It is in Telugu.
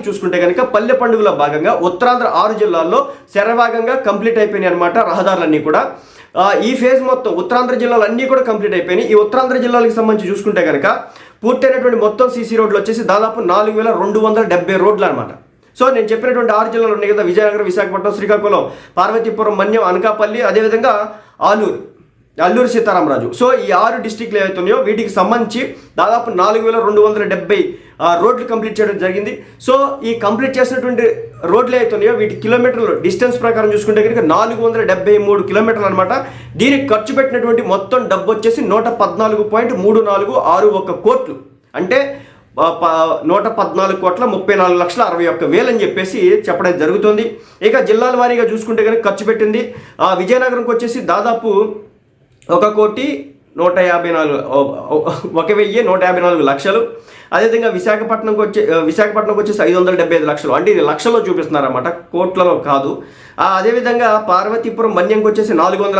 చూసుకుంటే కనుక పల్లె పండుగలో భాగంగా ఉత్తరాంధ్ర 6 జిల్లాల్లో శరవేగంగా కంప్లీట్ అయిపోయినాయి అనమాట రహదారులన్నీ కూడా. ఈ ఫేజ్ మొత్తం ఉత్తరాంధ్ర జిల్లాలు అన్నీ కూడా కంప్లీట్ అయిపోయినాయి. ఈ ఉత్తరాంధ్ర జిల్లాలకు సంబంధించి చూసుకుంటే కనుక పూర్తయినటువంటి మొత్తం సీసీ రోడ్లు వచ్చేసి దాదాపు 4270 రోడ్లు అనమాట. సో నేను చెప్పినటువంటి 6 జిల్లాలు ఉన్నాయి కదా, విజయనగరం, విశాఖపట్నం, శ్రీకాకుళం, పార్వతీపురం, మన్యం, అనకాపల్లి, అదేవిధంగా అల్లూరు సీతారామరాజు. సో ఈ 6 డిస్టిక్లు ఏవైతే ఉన్నాయో వీటికి సంబంధించి దాదాపు 4270 రోడ్లు కంప్లీట్ చేయడం జరిగింది. సో ఈ కంప్లీట్ చేసినటువంటి రోడ్లు ఏవైతే ఉన్నాయో వీటి కిలోమీటర్లు డిస్టెన్స్ ప్రకారం చూసుకుంటే కనుక 473 కిలోమీటర్లు అనమాట. దీనికి ఖర్చు పెట్టినటువంటి మొత్తం డబ్బు వచ్చేసి 114.3461 కోట్లు, అంటే 114,34,61,61,000 అని చెప్పేసి చెప్పడం జరుగుతుంది. ఇక జిల్లాల వారీగా చూసుకుంటే కనుక ఖర్చు పెట్టింది విజయనగరంకి వచ్చేసి దాదాపు 1,154 లక్షలు. అదేవిధంగా విశాఖపట్నంకి వచ్చేసి 575 లక్షలు, అంటే ఇది లక్షల్లో చూపిస్తున్నారన్నమాట, కోట్లలో కాదు. అదేవిధంగా పార్వతీపురం, మన్యంకి వచ్చేసి 400